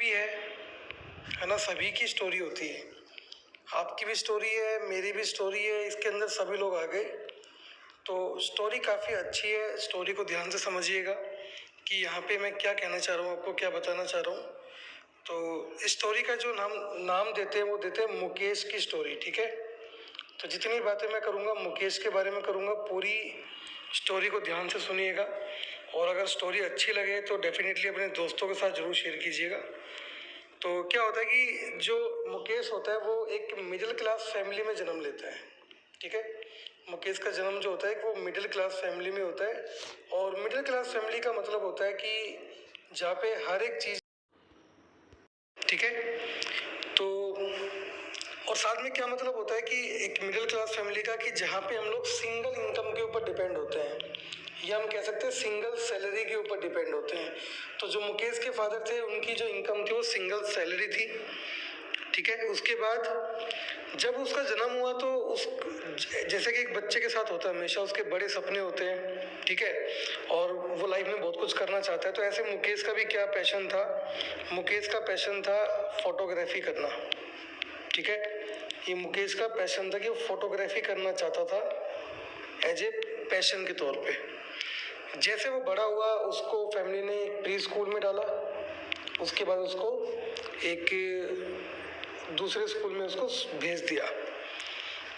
भी है ना। सभी की स्टोरी होती है, आपकी भी स्टोरी है, मेरी भी स्टोरी है, इसके अंदर सभी लोग आ गए। तो स्टोरी काफ़ी अच्छी है, स्टोरी को ध्यान से समझिएगा कि यहाँ पे मैं क्या कहना चाह रहा हूँ, आपको क्या बताना चाह रहा हूँ। तो इस स्टोरी का जो नाम देते हैं वो देते हैं मुकेश की स्टोरी, ठीक है। तो जितनी बातें मैं करूँगा मुकेश के बारे में करूँगा, पूरी स्टोरी को ध्यान से सुनिएगा। और अगर स्टोरी अच्छी लगे तो डेफिनेटली अपने दोस्तों के साथ ज़रूर शेयर कीजिएगा। तो क्या होता है कि जो मुकेश होता है वो एक मिडिल क्लास फैमिली में जन्म लेता है, ठीक है। मुकेश का जन्म जो होता है वो मिडिल क्लास फैमिली में होता है। और मिडिल क्लास फैमिली का मतलब होता है कि जहाँ पे हर एक चीज़, ठीक है। तो और साथ में क्या मतलब होता है कि एक मिडिल क्लास फैमिली का कि जहाँ पे हम लोग सिंगल इनकम के ऊपर डिपेंड होते हैं, या हम कह सकते हैं सिंगल सैलरी के ऊपर डिपेंड होते हैं। तो जो मुकेश के फादर थे उनकी जो इनकम थी वो सिंगल सैलरी थी, ठीक है। उसके बाद जब उसका जन्म हुआ तो उस जैसे कि एक बच्चे के साथ होता है हमेशा, उसके बड़े सपने होते हैं, ठीक है। और वो लाइफ में बहुत कुछ करना चाहता है। तो ऐसे मुकेश का भी क्या पैशन था, मुकेश का पैशन था फोटोग्राफी करना, ठीक है। ये मुकेश का पैशन था कि वो फोटोग्राफी करना चाहता था एज ए पैशन के तौर पे। जैसे वो बड़ा हुआ उसको फैमिली ने एक प्री स्कूल में डाला, उसके बाद उसको एक दूसरे स्कूल में उसको भेज दिया।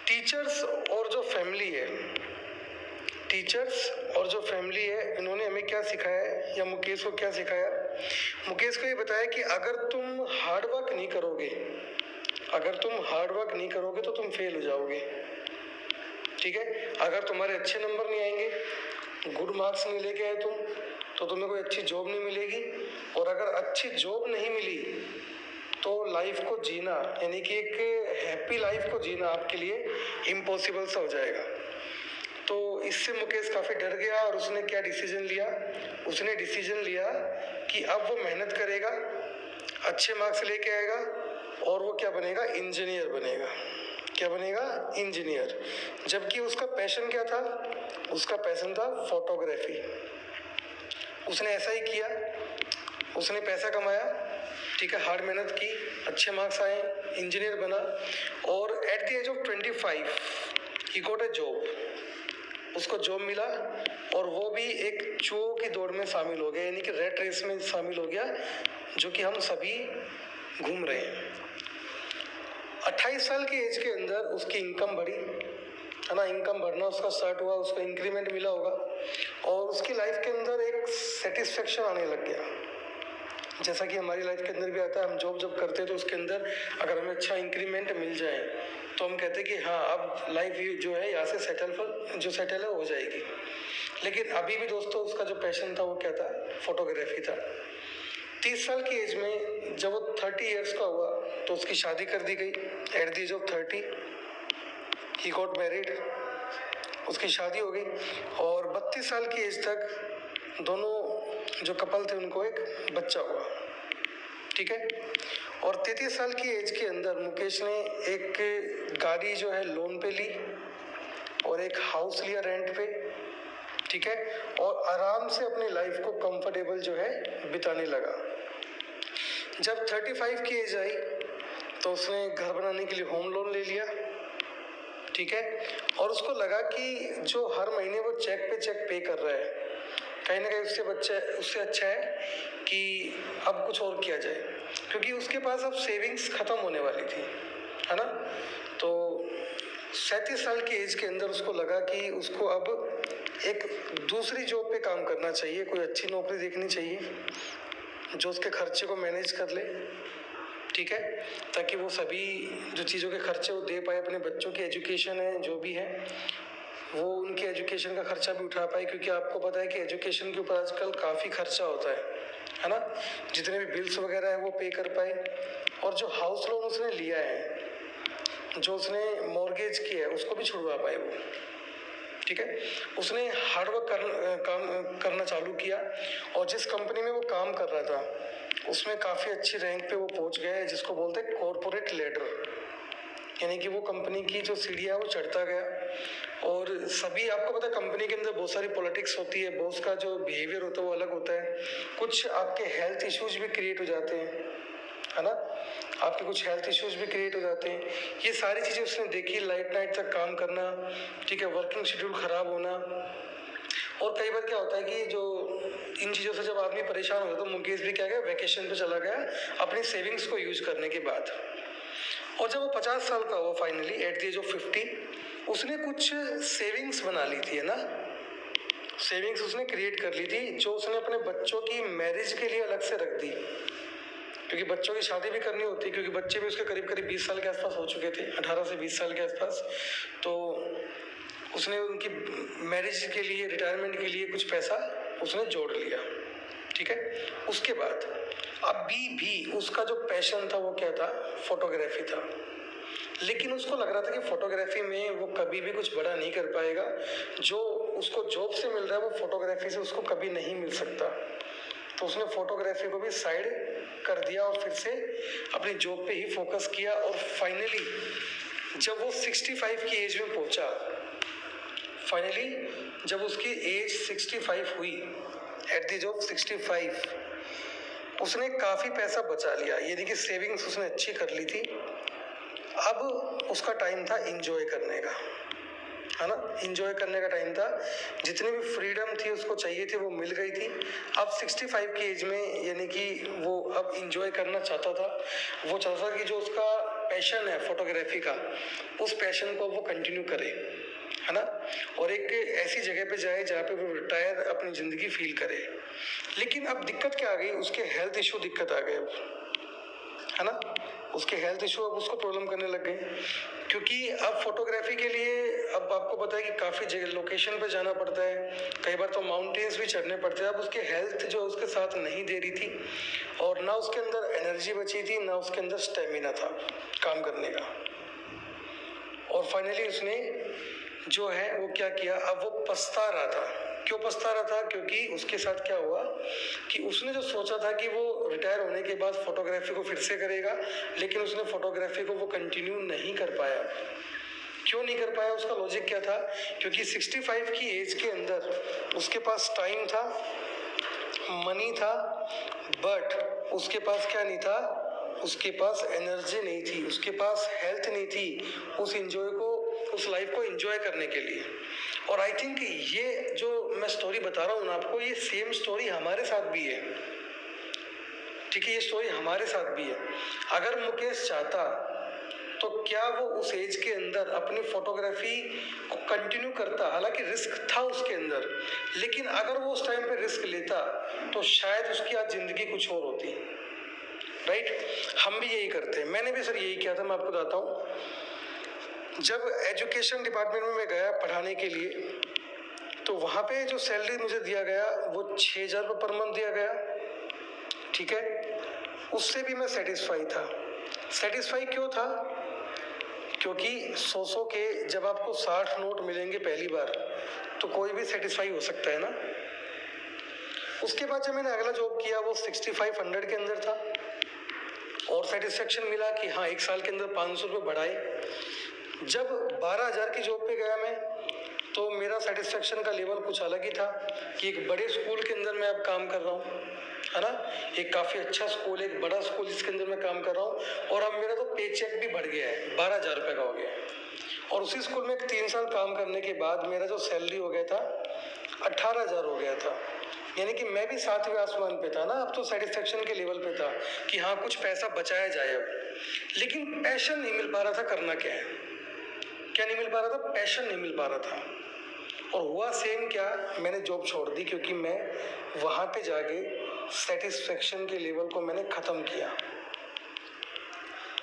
टीचर्स और जो फैमिली है, टीचर्स और जो फैमिली है, इन्होंने हमें क्या सिखाया है या मुकेश को क्या सिखाया। मुकेश को ये बताया कि अगर तुम हार्ड वर्क नहीं करोगे, अगर तुम हार्ड वर्क नहीं करोगे तो तुम फेल हो जाओगे, ठीक है। अगर तुम्हारे अच्छे नंबर नहीं आएंगे, गुड मार्क्स नहीं लेके आए तुम, तो तुम्हें कोई अच्छी जॉब नहीं मिलेगी। और अगर अच्छी जॉब नहीं मिली तो लाइफ को जीना, यानी कि एक हैप्पी लाइफ को जीना आपके लिए इम्पॉसिबल सा हो जाएगा। तो इससे मुकेश काफ़ी डर गया और उसने क्या डिसीजन लिया, उसने डिसीजन लिया कि अब वो मेहनत करेगा, अच्छे मार्क्स लेके आएगा और वो क्या बनेगा, इंजीनियर बनेगा। क्या बनेगा, इंजीनियर। जबकि उसका पैशन क्या था, उसका पैशन था फोटोग्राफी। उसने ऐसा ही किया, उसने पैसा कमाया, ठीक है, हार्ड मेहनत की, अच्छे मार्क्स आए, इंजीनियर बना। और एट द एज ऑफ 25 ही गॉट ए जॉब, उसको जॉब मिला। और वो भी एक चूहों की दौड़ में शामिल हो गया, यानी कि रेट रेस में शामिल हो गया, जो कि हम सभी घूम रहे हैं। 28 साल की एज के अंदर उसकी इनकम बढ़ी, है ना, इनकम बढ़ना उसका स्टार्ट हुआ, उसको इंक्रीमेंट मिला होगा और उसकी लाइफ के अंदर एक सेटिस्फेक्शन आने लग गया। जैसा कि हमारी लाइफ के अंदर भी आता है, हम जॉब जब करते हैं तो उसके अंदर अगर हमें अच्छा इंक्रीमेंट मिल जाए तो हम कहते हैं कि हाँ अब लाइफ जो है यहाँ से सेटल है हो जाएगी। लेकिन अभी भी दोस्तों उसका जो पैशन था वो क्या था, फोटोग्राफी था। 30 साल की एज में जब वो 30 ईयर्स का हुआ तो उसकी शादी कर दी गई। एट द एज ऑफ 30 ही गॉट मैरिड, उसकी शादी हो गई। और 32 साल की एज तक दोनों जो कपल थे उनको एक बच्चा हुआ, ठीक है। और 33 साल की एज के अंदर मुकेश ने एक गाड़ी जो है लोन पे ली और एक हाउस लिया रेंट पे, ठीक है। और आराम से अपनी लाइफ को कंफर्टेबल जो है बिताने लगा। जब 35 की एज आई तो उसने घर बनाने के लिए होम लोन ले लिया, ठीक है। और उसको लगा कि जो हर महीने वो चेक पे चेक पे कर रहा है, कहीं ना कहीं उससे अच्छा है कि अब कुछ और किया जाए, क्योंकि उसके पास अब सेविंग्स खत्म होने वाली थी, है ना। तो 37 साल की एज के अंदर उसको लगा कि उसको अब एक दूसरी जॉब पे काम करना चाहिए, कोई अच्छी नौकरी देखनी चाहिए जो उसके खर्चे को मैनेज कर ले, ठीक है, ताकि वो सभी जो चीज़ों के खर्चे वो दे पाए, अपने बच्चों की एजुकेशन है जो भी है वो उनके एजुकेशन का खर्चा भी उठा पाए। क्योंकि आपको पता है कि एजुकेशन के ऊपर आजकल काफ़ी खर्चा होता है ना। जितने भी बिल्स वगैरह है वो पे कर पाए। और जो हाउस लोन उसने लिया है, जो उसने मॉर्गेज किया है, उसको भी छुड़वा पाए वो, ठीक है। उसने हार्डवर्क काम करना चालू किया और जिस कंपनी में वो काम कर रहा था उसमें काफ़ी अच्छी रैंक पे वो पहुंच गया है, जिसको बोलते हैं कॉर्पोरेट लेडर, यानी कि वो कंपनी की जो सीढ़ी है वो चढ़ता गया। और सभी आपको पता है कंपनी के अंदर बहुत सारी पॉलिटिक्स होती है, बॉस का जो बिहेवियर होता है वो अलग होता है, कुछ आपके हेल्थ इश्यूज भी क्रिएट हो जाते हैं, है ना। आपके कुछ हेल्थ इश्यूज भी क्रिएट हो जाते हैं। ये सारी चीज़ें उसने देखी, लाइट नाइट तक काम करना, ठीक है, वर्किंग शेड्यूल ख़राब होना। और कई बार क्या होता है कि जो इन चीज़ों से जब आदमी परेशान हो जाता है, तो मुकेश भी क्या गया, वैकेशन पे चला गया अपनी सेविंग्स को यूज करने के बाद। और जब वो 50 साल का हुआ finally at the age of 50, उसने कुछ सेविंग्स बना ली थी, है ना। सेविंग्स उसने क्रिएट कर ली थी, जो उसने अपने बच्चों की मैरिज के लिए अलग से रख दी, क्योंकि बच्चों की शादी भी करनी होती है, क्योंकि बच्चे भी उसके करीब करीब 20 साल के आसपास हो चुके थे, 18 से 20 साल के आसपास। तो उसने उनकी मैरिज के लिए, रिटायरमेंट के लिए कुछ पैसा उसने जोड़ लिया, ठीक है। उसके बाद अभी भी उसका जो पैशन था वो क्या था, फोटोग्राफी था। लेकिन उसको लग रहा था कि फोटोग्राफी में वो कभी भी कुछ बड़ा नहीं कर पाएगा, जो उसको जॉब से मिल रहा है वो फोटोग्राफी से उसको कभी नहीं मिल सकता। तो उसने फोटोग्राफी को भी साइड कर दिया और फिर से अपनी जॉब पे ही फोकस किया। और फाइनली जब वो 65 की एज में पहुंचा, फाइनली जब उसकी एज 65 हुई, एट द एज ऑफ 65 उसने काफ़ी पैसा बचा लिया, यानी कि सेविंग्स उसने अच्छी कर ली थी। अब उसका टाइम था इंजॉय करने का, है ना। इंजॉय करने का टाइम था, जितनी भी फ्रीडम थी उसको चाहिए थी वो मिल गई थी। अब 65 की एज में, यानी कि वो अब इंजॉय करना चाहता था। वो चाहता था कि जो उसका पैशन है फोटोग्राफी का, उस पैशन को वो कंटिन्यू करे, है ना, और एक ऐसी जगह पे जाए जहाँ पे वो रिटायर अपनी ज़िंदगी फील करे। लेकिन अब दिक्कत क्या आ गई, उसके हेल्थ इशू दिक्कत आ गए अब, है ना। उसके हेल्थ इशू अब उसको प्रॉब्लम करने लग गए, क्योंकि अब फोटोग्राफी के लिए अब आपको पता है कि काफ़ी जगह लोकेशन पे जाना पड़ता है, कई बार तो माउंटेन्स भी चढ़ने पड़ते हैं। अब उसके हेल्थ जो उसके साथ नहीं दे रही थी, और ना उसके अंदर एनर्जी बची थी, ना उसके अंदर स्टेमिना था काम करने का। और फाइनली उसने जो है वो क्या किया, अब वो पछता रहा था। क्यों पछता रहा था, क्योंकि उसके साथ क्या हुआ कि उसने जो सोचा था कि वो रिटायर होने के बाद फोटोग्राफी को फिर से करेगा, लेकिन उसने फोटोग्राफी को वो कंटिन्यू नहीं कर पाया। क्यों नहीं कर पाया, उसका लॉजिक क्या था, क्योंकि 65 की एज के अंदर उसके पास टाइम था, मनी था, बट उसके पास क्या नहीं था, उसके पास एनर्जी नहीं थी, उसके पास हेल्थ नहीं थी उस एंजॉय को, उस लाइफ को एंजॉय करने के लिए। और आई थिंक ये जो मैं स्टोरी बता रहा हूँ ना आपको, ये सेम स्टोरी हमारे साथ भी है, ठीक है। ये स्टोरी हमारे साथ भी है। अगर मुकेश चाहता तो क्या वो उस एज के अंदर अपनी फोटोग्राफी को कंटिन्यू करता, हालांकि रिस्क था उसके अंदर, लेकिन अगर वो उस टाइम पे रिस्क लेता तो शायद उसकी आज जिंदगी कुछ और होती, राइट। हम भी यही करते हैं, मैंने भी सर यही किया था। मैं आपको बताता हूँ, जब एजुकेशन डिपार्टमेंट में मैं गया पढ़ाने के लिए, तो वहाँ पे जो सैलरी मुझे दिया गया वो 6,000 रुपये पर मंथ दिया गया, ठीक है। उससे भी मैं सेटिस्फाई था। सेटिस्फाई क्यों था, क्योंकि 100 के जब आपको 60 नोट मिलेंगे पहली बार, तो कोई भी सेटिस्फाई हो सकता है ना। उसके बाद जब मैंने अगला जॉब किया वो 6500 के अंदर था, और सेटिस्फेक्शन मिला कि हाँ 1 साल के अंदर 500 रुपये बढ़ाए। जब 12,000 की जॉब पे गया मैं, तो मेरा सेटिस्फेक्शन का लेवल कुछ अलग ही था कि एक बड़े स्कूल के अंदर मैं अब काम कर रहा हूँ, है ना। एक काफ़ी अच्छा स्कूल, एक बड़ा स्कूल जिसके अंदर मैं काम कर रहा हूँ, और अब मेरा तो पे चेक भी बढ़ गया है, 12,000 रुपये का हो गया। और उसी स्कूल में 3 साल काम करने के बाद मेरा जो सैलरी हो गया था 18,000 हो गया था, यानी कि मैं भी 7वें आसमान पे था ना। अब तो सेटिस्फेक्शन के लेवल पे था कि हाँ कुछ पैसा बचाया जाए अब। लेकिन पैशन नहीं मिल पा रहा था, करना क्या है, क्या नहीं मिल पा रहा था, पैशन नहीं मिल पा रहा था। और हुआ सेम क्या, मैंने जॉब छोड़ दी, क्योंकि मैं वहाँ पे जाके सेटिस्फेक्शन के लेवल को मैंने ख़त्म किया।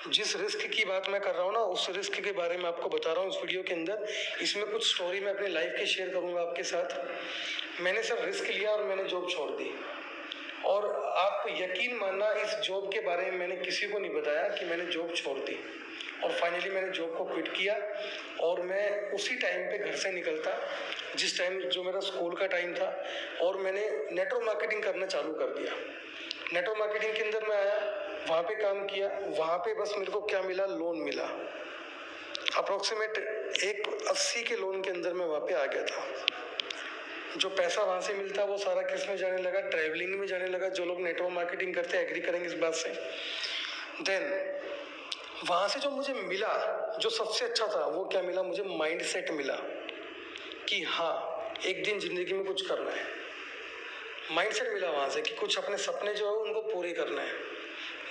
जिस रिस्क की बात मैं कर रहा हूँ ना, उस रिस्क के बारे में आपको बता रहा हूँ इस वीडियो के अंदर। इसमें कुछ स्टोरी मैं अपनी लाइफ की शेयर करूँगा आपके साथ। मैंने सब रिस्क लिया और मैंने जॉब छोड़ दी, और आप यकीन मानना इस जॉब के बारे में मैंने किसी को नहीं बताया कि मैंने जॉब छोड़ दी। और फाइनली मैंने जॉब को क्विट किया, और मैं उसी टाइम पे घर से निकलता जिस टाइम जो मेरा स्कूल का टाइम था, और मैंने नेटवर्क मार्केटिंग करना चालू कर दिया। नेटवर्क मार्केटिंग के अंदर मैं आया, वहाँ पे काम किया। वहाँ पे बस मेरे को क्या मिला, लोन मिला। अप्रोक्सीमेट 180 के लोन के अंदर मैं वहाँ पे आ गया था। जो पैसा वहाँ से मिलता वो सारा किस में जाने लगा, ट्रैवलिंग में जाने लगा। जो लोग नेटवर्क मार्केटिंग करते हैं एग्री करेंगे इस बात से। देन वहाँ से जो मुझे मिला, जो सबसे अच्छा था, वो क्या मिला मुझे? माइंड सेट मिला कि हाँ एक दिन ज़िंदगी में कुछ करना है। माइंड सेट मिला वहाँ से कि कुछ अपने सपने जो है उनको पूरे करना है।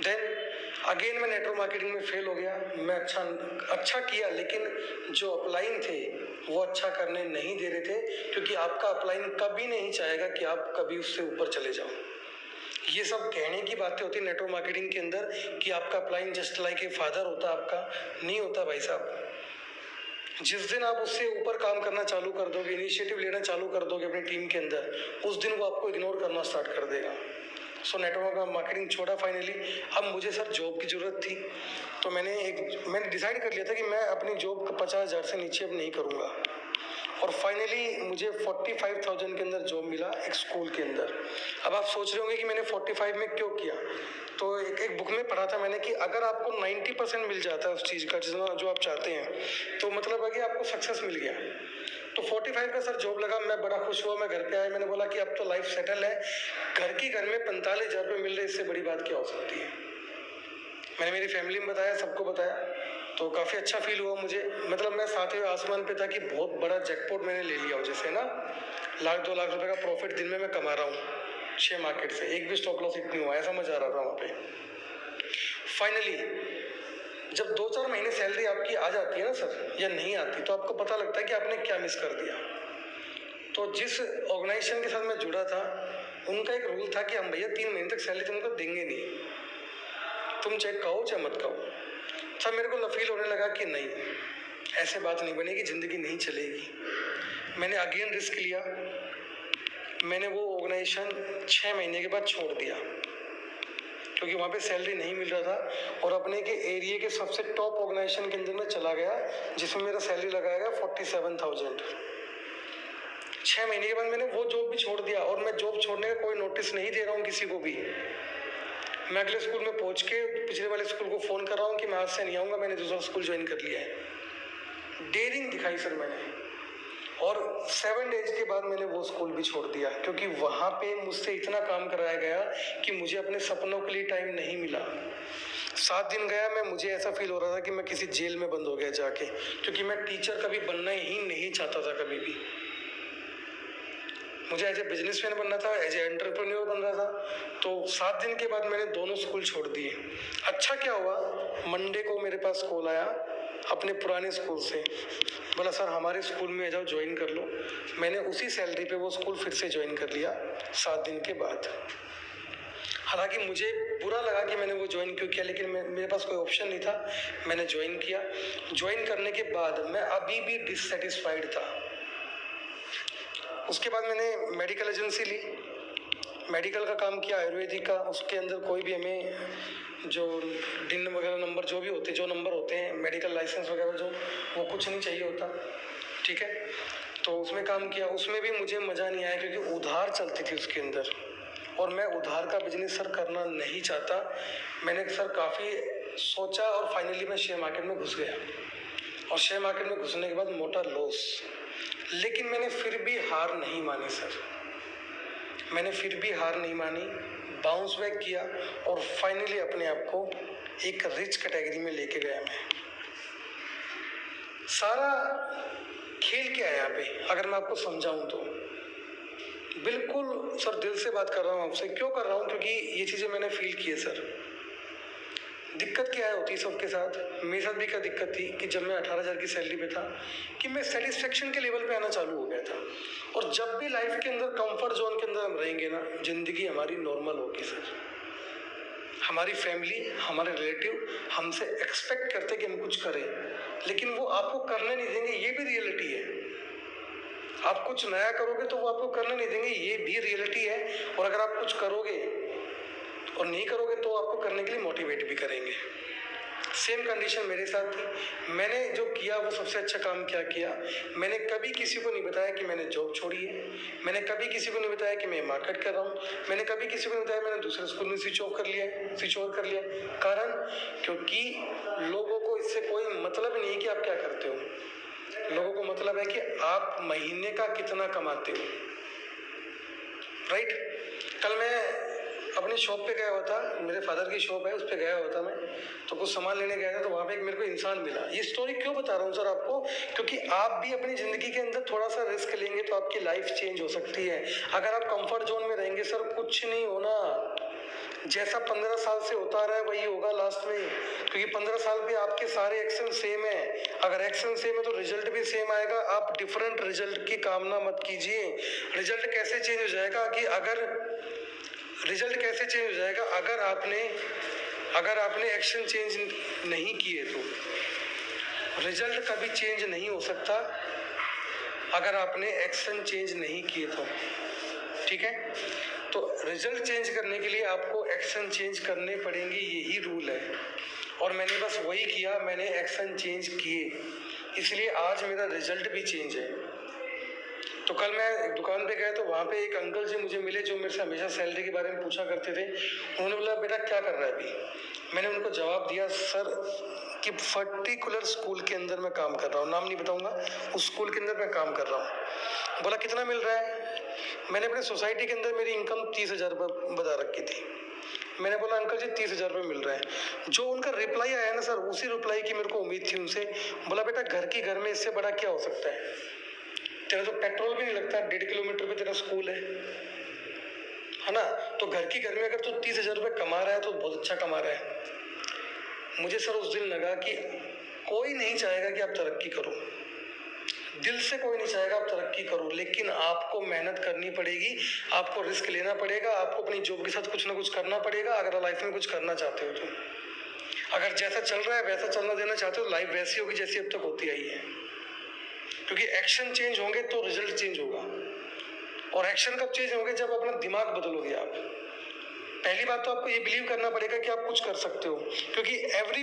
देन अगेन मैं नेटवर्क मार्केटिंग में फेल हो गया। मैं अच्छा किया, लेकिन जो अपलाइन थे वो अच्छा करने नहीं दे रहे थे, क्योंकि आपका अपलाइन कभी नहीं चाहेगा कि आप कभी उससे ऊपर चले जाओ। ये सब कहने की बातें होती है नेटवर्क मार्केटिंग के अंदर कि आपका upline just like a father होता है, आपका नहीं होता भाई साहब। जिस दिन आप उससे ऊपर काम करना चालू कर दोगे, इनिशिएटिव लेना चालू कर दोगे अपनी टीम के अंदर, उस दिन वो आपको इग्नोर करना स्टार्ट कर देगा। सो नेटवर्क मार्केटिंग छोड़ा फाइनली। अब मुझे सर जॉब की ज़रूरत थी, तो मैंने डिसाइड कर लिया था कि मैं अपनी जॉब 50,000 से नीचे अब नहीं करूँगा। और फाइनली मुझे 45,000 के अंदर जॉब मिला एक स्कूल के अंदर। अब आप सोच रहे होंगे कि मैंने 45 में क्यों किया। तो एक बुक में पढ़ा था मैंने कि अगर आपको 90% मिल जाता है उस चीज़ का जो आप चाहते हैं, तो मतलब है कि आपको सक्सेस मिल गया। तो 45 का सर जॉब लगा, मैं बड़ा खुश हुआ। मैं घर पे आया, मैंने बोला कि अब तो लाइफ सेटल है, घर में 45,000 रुपये मिल रहे, इससे बड़ी बात क्या हो सकती है। मैंने मेरी फैमिली में बताया, सबको बताया, तो काफ़ी अच्छा फील हुआ मुझे। मतलब मैं सातवें आसमान पे था कि बहुत बड़ा जैकपॉट मैंने ले लिया हो, जैसे ना 1-2 लाख रुपए का प्रॉफिट दिन में मैं कमा रहा हूँ शेयर मार्केट से। एक भी स्टॉप लॉस इतनी हुआ, ऐसा मजा आ रहा था वहाँ पे। फाइनली जब 2-4 महीने सैलरी आपकी आ जाती है ना सर, या नहीं आती, तो आपको पता लगता है कि आपने क्या मिस कर दिया। तो जिस ऑर्गेनाइजेशन के साथ मैं जुड़ा था, उनका एक रूल था कि हम भैया 3 महीने तक सैलरी तुमको देंगे नहीं, तुम चाहे कहो चाहे मत कहो। सर मेरे को फील होने लगा कि नहीं, ऐसे बात नहीं बनेगी, ज़िंदगी नहीं चलेगी। मैंने अगेन रिस्क लिया। मैंने वो ऑर्गेनाइजेशन 6 महीने के बाद छोड़ दिया, क्योंकि वहाँ पे सैलरी नहीं मिल रहा था। और अपने के एरिया के सबसे टॉप ऑर्गेनाइजेशन के अंदर मैं चला गया, जिसमें मेरा सैलरी लगाया 47,000। 6 महीने के बाद मैंने वो जॉब भी छोड़ दिया, और मैं जॉब छोड़ने का कोई नोटिस नहीं दे रहा हूँ किसी को भी। मैं अगले स्कूल में पहुंच के पिछले वाले स्कूल को फ़ोन कर रहा हूँ कि मैं आज से नहीं आऊँगा, मैंने दूसरा स्कूल ज्वाइन कर लिया है। डेयरिंग दिखाई सर मैंने। और 7 डेज के बाद मैंने वो स्कूल भी छोड़ दिया, क्योंकि वहाँ पे मुझसे इतना काम कराया गया कि मुझे अपने सपनों के लिए टाइम नहीं मिला। 7 दिन गया मैं, मुझे ऐसा फील हो रहा था कि मैं किसी जेल में बंद हो गया जाके, क्योंकि मैं टीचर कभी बनना ही नहीं चाहता था कभी भी। मुझे एज ए बिजनेसमैन बनना था, एज ए एंटरप्रेन्योर बनना था। तो 7 दिन के बाद मैंने दोनों स्कूल छोड़ दिए। अच्छा क्या हुआ, मंडे को मेरे पास कॉल आया अपने पुराने स्कूल से, बोला सर हमारे स्कूल में आ जाओ, ज्वाइन कर लो। मैंने उसी सैलरी पे वो स्कूल फिर से ज्वाइन कर लिया 7 दिन के बाद। हालांकि मुझे बुरा लगा कि मैंने वो ज्वाइन क्यों किया, लेकिन मेरे पास कोई ऑप्शन नहीं था, मैंने ज्वाइन किया। ज्वाइन करने के बाद मैं अभी भी डिससेटिस्फाइड था। उसके बाद मैंने मेडिकल एजेंसी ली, मेडिकल का काम किया, आयुर्वेदिक का। उसके अंदर कोई भी हमें जो डिन वगैरह नंबर जो भी होते, जो नंबर होते हैं, मेडिकल लाइसेंस वगैरह जो, वो कुछ नहीं चाहिए होता, ठीक है। तो उसमें काम किया, उसमें भी मुझे मज़ा नहीं आया, क्योंकि उधार चलती थी उसके अंदर, और मैं उधार का बिजनेस सर करना नहीं चाहता। मैंने सर काफ़ी सोचा, और फाइनली मैं शेयर मार्केट में घुस गया। और शेयर मार्केट में घुसने के बाद मोटा लॉस, लेकिन मैंने फिर भी हार नहीं मानी सर। मैंने फिर भी हार नहीं मानी, बाउंस बैक किया, और फाइनली अपने आप को एक रिच कैटेगरी में लेके गया मैं। सारा खेल क्या है यहाँ पे, अगर मैं आपको समझाऊं तो बिल्कुल सर दिल से बात कर रहा हूँ आपसे। क्यों कर रहा हूँ, क्योंकि ये चीज़ें मैंने फील की है सर। दिक्कत क्या है होती है सबके साथ, मेरे साथ भी क्या दिक्कत थी कि जब मैं 18,000 की सैलरी पे था, कि मैं सेटिस्फेक्शन के लेवल पे आना चालू हो गया था। और जब भी लाइफ के अंदर कंफर्ट जोन के अंदर हम रहेंगे ना, जिंदगी हमारी नॉर्मल होगी सर। हमारी फैमिली, हमारे रिलेटिव हमसे एक्सपेक्ट करते कि हम कुछ करें, लेकिन वो आपको करने नहीं देंगे, ये भी रियलिटी है। आप कुछ नया करोगे तो वो आपको करने नहीं देंगे, ये भी रियलिटी है। और अगर आप कुछ करोगे और नहीं करोगे तो आपको करने के लिए मोटिवेट भी करेंगे। सेम कंडीशन मेरे साथ थी। मैंने जो किया वो सबसे अच्छा काम क्या किया, मैंने कभी किसी को नहीं बताया कि मैंने जॉब छोड़ी है। मैंने कभी किसी को नहीं बताया कि मैं मार्केट कर रहा हूँ। मैंने कभी किसी को नहीं बताया मैंने दूसरे स्कूल में स्विच ओवर कर लिया। कारण, क्योंकि लोगों को इससे कोई मतलब नहीं कि आप क्या करते हो। लोगों को मतलब है कि आप महीने का कितना कमाते हो, राइट। कल मैं अपनी शॉप पे गया हुआ था, मेरे फादर की शॉप है, उस पे गया हुआ था मैं, तो कुछ सामान लेने गया था, तो वहाँ पे एक मेरे को इंसान मिला। ये स्टोरी क्यों बता रहा हूँ सर आपको, क्योंकि आप भी अपनी ज़िंदगी के अंदर थोड़ा सा रिस्क लेंगे तो आपकी लाइफ चेंज हो सकती है। अगर आप कंफर्ट जोन में रहेंगे सर, कुछ नहीं होना। जैसा 15 साल से होता रहा है वही होगा लास्ट में, क्योंकि 15 साल पे आपके सारे एक्शन सेम है। अगर एक्शन सेम है तो रिजल्ट भी सेम आएगा। आप डिफरेंट रिजल्ट की कामना मत कीजिए। रिजल्ट कैसे चेंज हो जाएगा कि अगर आपने एक्शन चेंज नहीं किए तो रिजल्ट कभी चेंज नहीं हो सकता, अगर आपने एक्शन चेंज नहीं किए तो। ठीक है, तो रिजल्ट चेंज करने के लिए आपको एक्शन चेंज करने पड़ेंगे, यही रूल है। और मैंने बस वही किया, मैंने एक्शन चेंज किए, इसलिए आज मेरा रिजल्ट भी चेंज है। तो कल मैं एक दुकान पे गया तो वहाँ पे एक अंकल जी मुझे मिले जो मेरे से हमेशा सैलरी के बारे में पूछा करते थे। उन्होंने बोला बेटा क्या कर रहा है अभी। मैंने उनको जवाब दिया सर कि पर्टिकुलर स्कूल के अंदर मैं काम कर रहा हूँ, नाम नहीं बताऊँगा, उस स्कूल के अंदर मैं काम कर रहा हूँ। बोला कितना मिल रहा है। मैंने अपने सोसाइटी के अंदर मेरी इनकम 30,000 रुपये बता रखी थी। मैंने बोला अंकल जी 30,000 रुपये मिल रहा है। जो उनका रिप्लाई आया ना सर, उसी रिप्लाई की मेरे को उम्मीद थी उनसे। बोला बेटा घर में इससे बड़ा क्या हो सकता है, तेरा तो पेट्रोल भी नहीं लगता, 1.5 किलोमीटर पे तेरा स्कूल है ना। तो घर में अगर तू 30,000 रुपये कमा रहा है तो बहुत अच्छा कमा रहा है। मुझे सर उस दिन लगा कि कोई नहीं चाहेगा कि आप तरक्की करो, दिल से कोई नहीं चाहेगा आप तरक्की करो, लेकिन आपको मेहनत करनी पड़ेगी, आपको रिस्क लेना पड़ेगा, आपको अपनी जॉब के साथ कुछ ना कुछ करना पड़ेगा अगर लाइफ में कुछ करना चाहते हो तो। अगर जैसा चल रहा है वैसा चलना देना चाहते हो, लाइफ वैसी होगी जैसी अब तक होती आई है। क्योंकि एक्शन चेंज होंगे तो रिजल्ट चेंज होगा। और एक्शन कब चेंज होंगे, जब अपना दिमाग बदलोगे आप। पहली बात तो आपको ये बिलीव करना पड़ेगा कि आप कुछ कर सकते हो, क्योंकि एवरी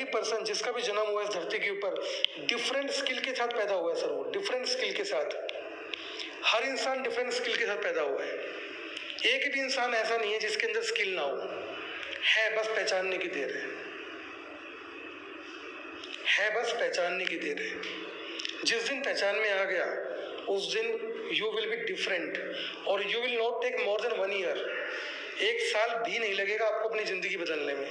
पर्सन जिसका भी जन्म हुआ है इस धरती के ऊपर डिफरेंट स्किल के साथ पैदा हुआ है सर। वो डिफरेंट स्किल के साथ, हर इंसान डिफरेंट स्किल के साथ पैदा हुआ है। एक भी इंसान ऐसा नहीं है जिसके अंदर स्किल ना हो, है बस पहचानने की देर है बस पहचानने की देर है। जिस दिन पहचान में आ गया उस दिन यू विल बी डिफरेंट, और you will not take more than 1 year. 1 साल भी नहीं लगेगा आपको अपनी जिंदगी बदलने में।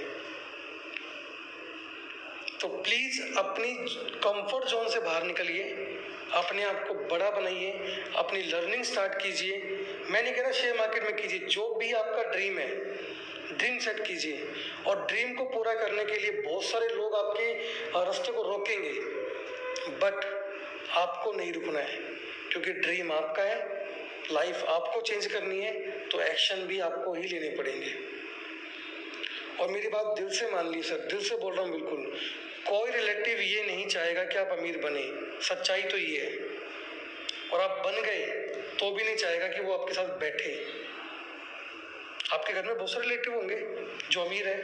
तो प्लीज अपनी कंफर्ट जोन से बाहर निकलिए, अपने आप को बड़ा बनाइए, अपनी लर्निंग स्टार्ट कीजिए। मैं नहीं कह रहा शेयर मार्केट में कीजिए, जो भी आपका ड्रीम है ड्रीम सेट कीजिए। और ड्रीम को पूरा करने के लिए बहुत सारे लोग आपके रास्ते को रोकेंगे, बट आपको नहीं रुकना है, क्योंकि ड्रीम आपका है, लाइफ आपको चेंज करनी है, तो एक्शन भी आपको ही लेने पड़ेंगे। और मेरी बात दिल से मान ली सर, दिल से बोल रहा हूँ बिल्कुल। कोई रिलेटिव ये नहीं चाहेगा कि आप अमीर बने, सच्चाई तो ये है। और आप बन गए तो भी नहीं चाहेगा कि वो आपके साथ बैठे। आपके घर में बहुत सारे रिलेटिव होंगे जो अमीर है,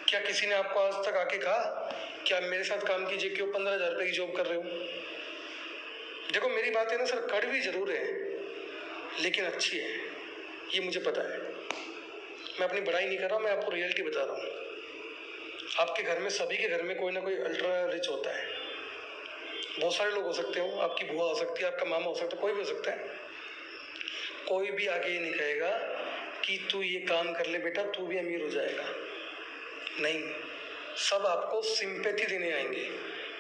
क्या किसी ने आपको आज तक आके कहा कि आप मेरे साथ काम कीजिए, क्यों 15,000 रुपये की जॉब कर रहे हो। देखो मेरी बात है ना सर, कड़वी जरूर है लेकिन अच्छी है, ये मुझे पता है। मैं अपनी बड़ाई नहीं कर रहा, मैं आपको रियलिटी बता रहा हूँ। आपके घर में, सभी के घर में कोई ना कोई अल्ट्रा रिच होता है। बहुत सारे लोग हो सकते हो, आपकी बुआ हो सकती है, आपका मामा हो सकता है, कोई भी हो सकता है। कोई भी आगे ये नहीं कहेगा कि तू ये काम कर ले बेटा तू भी अमीर हो जाएगा, नहीं। सब आपको सिंपैथी देने आएंगे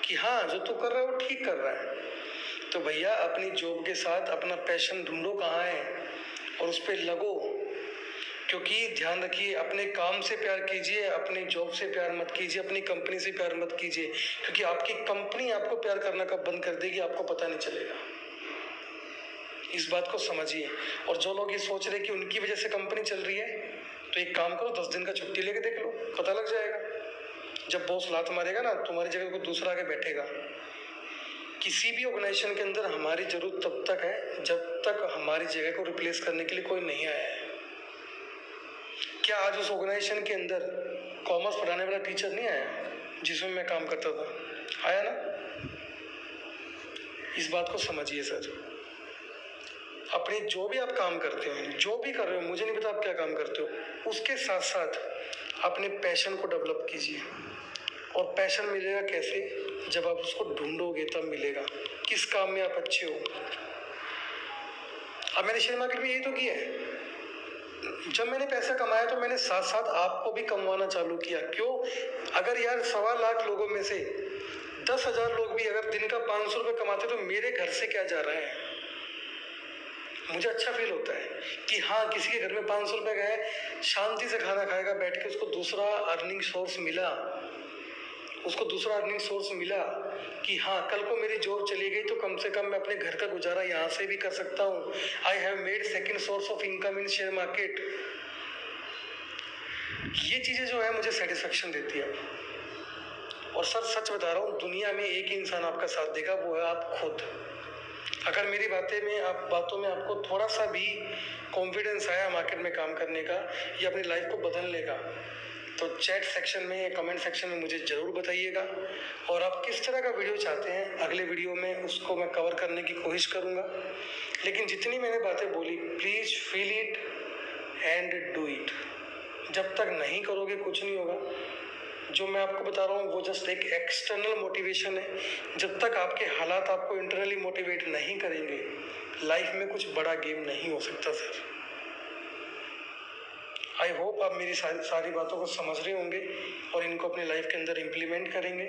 कि हाँ जो तू कर रहा है वो ठीक कर रहा है। तो भैया अपनी जॉब के साथ अपना पैशन ढूंढो कहाँ है और उस पर लगो। क्योंकि ध्यान रखिए, अपने काम से प्यार कीजिए, अपनी जॉब से प्यार मत कीजिए, अपनी कंपनी से प्यार मत कीजिए, क्योंकि आपकी कंपनी आपको प्यार करना कब बंद कर देगी आपको पता नहीं चलेगा। इस बात को समझिए। और जो लोग ये सोच रहे कि उनकी वजह से कंपनी चल रही है, तो एक काम करो, 10 दिन का छुट्टी लेके देख लो, पता लग जाएगा। जब बॉस लात मारेगा ना, तुम्हारी जगह को दूसरा आके बैठेगा। किसी भी ऑर्गेनाइजेशन के अंदर हमारी जरूरत तब तक है जब तक हमारी जगह को रिप्लेस करने के लिए कोई नहीं आया है। क्या आज उस ऑर्गेनाइजेशन के अंदर कॉमर्स पढ़ाने वाला टीचर नहीं आया जिसमें मैं काम करता था? आया ना। इस बात को समझिए सर। अपनी जो भी आप काम करते हो, जो भी कर रहे हो, मुझे नहीं पता आप क्या काम करते हो, उसके साथ साथ अपने पैशन को डेवलप कीजिए। और पैशन मिलेगा कैसे? जब आप उसको ढूंढोगे तब मिलेगा। किस काम में आप अच्छे हो। अब मैंने शेयर मार्केट में यही तो किया है। जब मैंने पैसा कमाया तो मैंने साथ साथ आपको भी कमवाना चालू किया। क्यों? अगर यार 1.25 लोगों में से 10,000 लोग भी अगर दिन का 500 रुपये कमाते तो मेरे घर से क्या जा रहा है? मुझे अच्छा फील होता है कि हाँ, किसी के घर में 500 रुपये गए, शांति से खाना खाएगा बैठ के, उसको दूसरा अर्निंग सोर्स मिला कि हाँ, कल को मेरी जॉब चली गई तो कम से कम मैं अपने घर का गुजारा यहाँ से भी कर सकता हूँ। I have made second source of income in share market. ये चीज़ें जो है मुझे सेटिस्फेक्शन देती है। और सर सच बता रहा हूँ, दुनिया में एक ही इंसान आपका साथ देगा, वो है आप खुद। अगर मेरी बातों में आपको थोड़ा सा भी कॉन्फिडेंस आया मार्केट में काम करने का या अपनी लाइफ को बदलने का, तो चैट सेक्शन में या कमेंट सेक्शन में मुझे ज़रूर बताइएगा। और आप किस तरह का वीडियो चाहते हैं अगले वीडियो में, उसको मैं कवर करने की कोशिश करूँगा। लेकिन जितनी मैंने बातें बोली, please feel it and do it. जब तक नहीं करोगे कुछ नहीं होगा। जो मैं आपको बता रहा हूँ वो जस्ट एक एक्सटर्नल मोटिवेशन है। जब तक आपके हालात आपको इंटरनली मोटिवेट नहीं करेंगे, लाइफ में कुछ बड़ा गेम नहीं हो सकता सर। आई होप आप मेरी सारी बातों को समझ रहे होंगे और इनको अपनी लाइफ के अंदर इम्प्लीमेंट करेंगे।